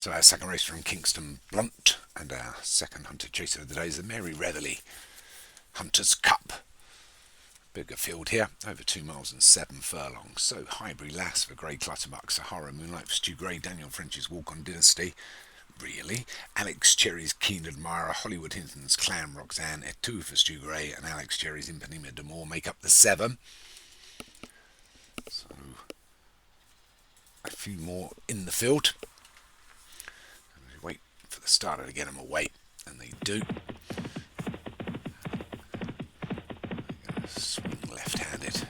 So our second race from Kingston Blunt, and our second hunter chaser of the day is the Mary Reveley Hunters Cup. Bigger field here, over 2 miles and 7 furlongs. So Highbury Lass for Grey Clutterbuck, Sahara Moonlight for Stu Gray, Daniel French's Walk on Dynasty, really. Alex Cherry's Keen Admirer, Hollywood Hinton's Clan Roxanne, Etu for Stu Gray, and Alex Cherry's Impanema de Moore make up the 7. So a few more in the field. Wait for the starter to get them away, and they do. They're going to swing left-handed,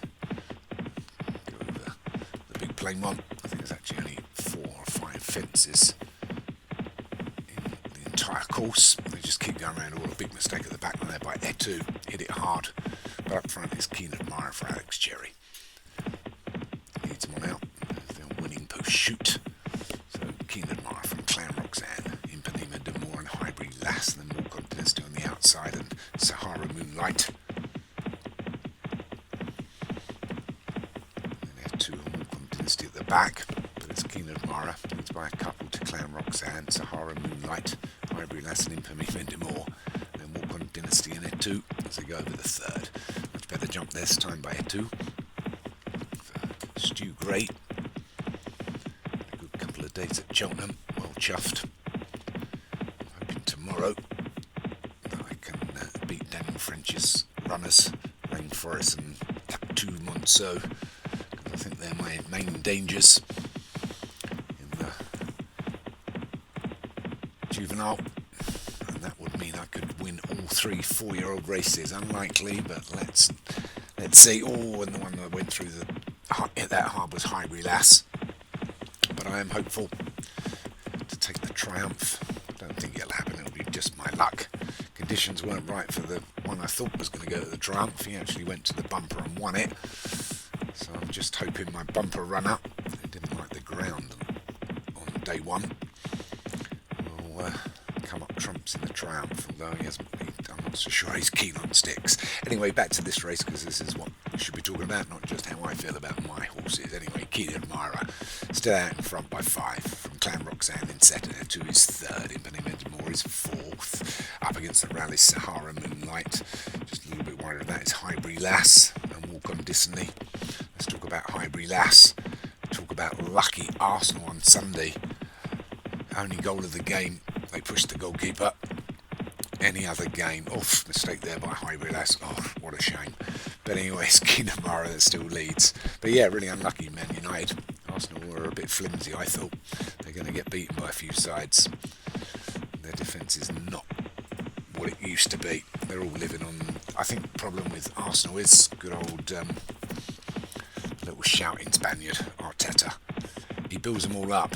go over the big plain one. I think there's actually only 4 or 5 fences in the entire course. They just keep going around. All a big mistake at the back line there by Etu. Hit it hard, but up front is Keen Admirer for Alex Cherry. Leads them on out. There's the winning post shoot. So Keen Admirer from Clan Roxanne, Impanema de Moore and Highbury Lass, and then Walk on Dynasty on the outside, and Sahara Moonlight. And there two on Walk on Dynasty at the back, but it's Keen Admirer, leads by a couple to Clan Roxanne, Sahara Moonlight, Highbury Lass and Impanema de Moore, and then Walk on Dynasty and Etu as they go over the third. Much better jump this time by Etu. For Stu Gray. Days at Cheltenham, well chuffed. I'm hoping tomorrow that I can beat Daniel French's runners, Rainforest and Tattoo Monceau, because I think they're my main dangers in the juvenile, and that would mean I could win all 3 4-year-old races. Unlikely, but let's see. Oh, and the one that went through that hard was Highbury Lass. But I am hopeful to take the triumph. I don't think it'll happen, it'll be just my luck. Conditions weren't right for the one I thought was going to go to the triumph. He actually went to the bumper and won it. So I'm just hoping my bumper run-up, he didn't like the ground on day 1, will come up trumps in the triumph, although I'm not so sure he's keen on sticks. Anyway, back to this race, because this is what we should be talking about, not just how I feel about my horses. Anyway, Keen Admirer still out in front by 5 from Clan Roxanne in second, to his third. Impanema de Moore is 4th. Up against the rally Sahara Moonlight. Just a little bit worried about his Highbury Lass and Walk on Dynasty. Let's talk about Highbury Lass. Talk about lucky Arsenal on Sunday. Only goal of the game, they pushed the goalkeeper. Any other game, mistake there by Highbury Lass. Oh, what a shame. But anyway, it's Keen Admirer that still leads. But yeah, really unlucky Man United. Arsenal were a bit flimsy, I thought. They're going to get beaten by a few sides. Their defence is not what it used to be. They're all living on... I think the problem with Arsenal is good old little shouting Spaniard, Arteta. He builds them all up,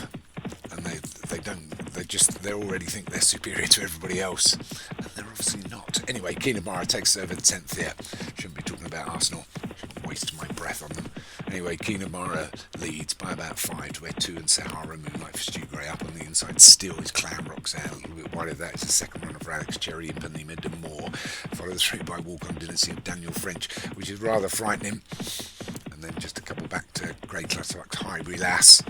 and they already think they're superior to everybody else, and they're obviously not. Anyway, Keen Admirer takes over the 10th here. Shouldn't be talking about Arsenal. Shouldn't waste my breath on them. Anyway, Keen Admirer leads by about 5 to Etu and Sahara Moonlight for Stu Gray. Up on the inside still is Clan Roxanne. A little bit wide of that is the second runner for Alex Cherry and Impanema de Moore, followed through by Walk on Dynasty of Daniel French, which is rather frightening. And then just a couple back to Grey Clutterbuck's Highbury Lass.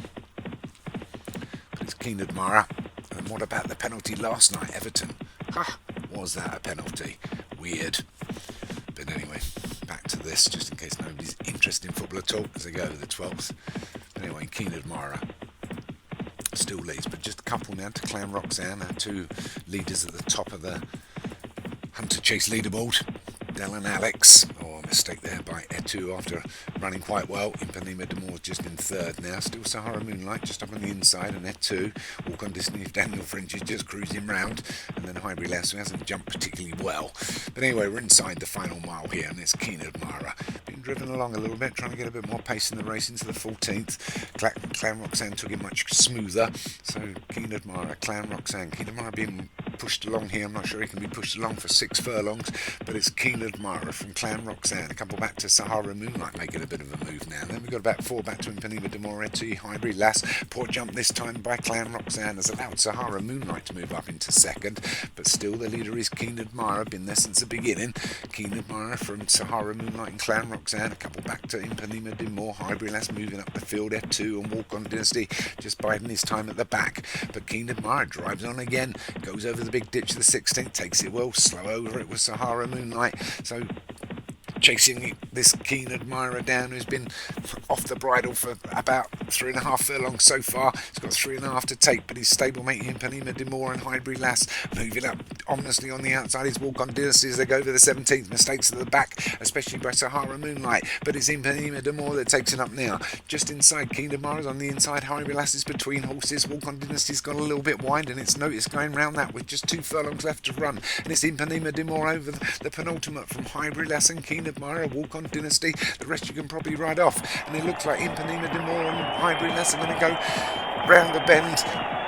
But it's Keen Admirer. And what about the penalty last night, Everton? Was that a penalty? Weird. But anyway, back to this, just in case nobody's interested in football at all, as they go to the 12th. But anyway, Keen Admirer still leads, but just a couple now to Clan Roxanne, our 2 leaders at the top of the Hunter Chase leaderboard. Del and Alex. Mistake there by Etu after running quite well. Impanema de Moore just in 3rd now. Still Sahara Moonlight just up on the inside, and Etu. Walk on Dynasty of Daniel French is just cruising round, and then Highbury Lass, who hasn't jumped particularly well. But anyway, we're inside the final mile here, and it's Keen Admirer being driven along a little bit, trying to get a bit more pace in the race into the 14th. Clan Roxanne took it much smoother, so Keen Admirer, Clan Roxanne, Keen Admirer being pushed along here. I'm not sure he can be pushed along for 6 furlongs, but it's Keen Admirer from Clan Roxanne. A couple back to Sahara Moonlight, making a bit of a move now. Then we've got about 4 back to Impanema de Moretti, Highbury Lass. Poor jump this time by Clan Roxanne has allowed Sahara Moonlight to move up into second, but still the leader is Keen Admirer, been there since the beginning. Keen Admirer from Sahara Moonlight and Clan Roxanne. A couple back to Impanema de More, Highbury Lass moving up the field, F2 and Walk On Dynasty just biding his time at the back, but Keen Admirer drives on again, goes over the big ditch of the 16th, takes it well, slow over it with Sahara Moonlight, so chasing this Keen Admirer down, who's been off the bridle for about 3.5 furlongs so far. He's got 3.5 to take, but his stablemate Impanema de More and Highbury Lass moving up ominously on the outside. His Walk On Dynasty as they go over the 17th. Mistakes at the back, especially by Sahara Moonlight, but it's Impanema de More that takes it up now. Just inside, Keen Admirer's on the inside. Highbury Lass is between horses. Walk On Dynasty's gone a little bit wide, and it's noticed going round that with just 2 furlongs left to run. And it's Impanema de More over the penultimate from Highbury Lass and Keen Admirer. Walk On Dynasty, the rest you can probably ride off, and it looks like Impanema de More and Highbury Lass are going to go round the bend.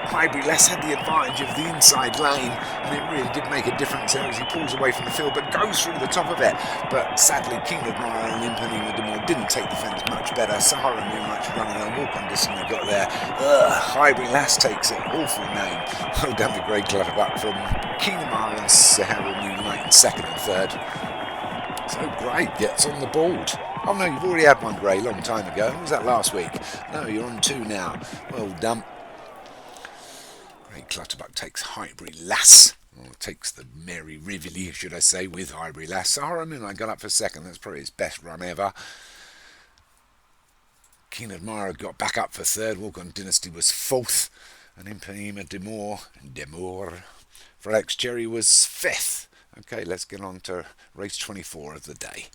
Highbury Lass had the advantage of the inside lane, and it really did make a difference there as he pulls away from the field, but goes through the top of it. But sadly, Keen Admirer and Impanema de More didn't take the fence much better. Sahara Moonlight's running on. Walk On Dynasty they got there. Highbury Lass takes it. Awful name. Well done, the great clutter back from Keen Admirer and Sahara Moonlight in second and third. So Gray gets on the board. Oh no, you've already had one, Gray, long time ago. When was that, last week? No, you're on 2 now. Well done. Gray Clutterbuck takes Highbury Lass. Or takes the Mary Reveley, should I say, with Highbury Lass. Sahara Moonlight got up for second. That's probably his best run ever. Keen Admirer got back up for third. Walk On Dynasty was fourth. And Impanema de More for Alex Cherry was fifth. Okay, let's get on to race 24 of the day.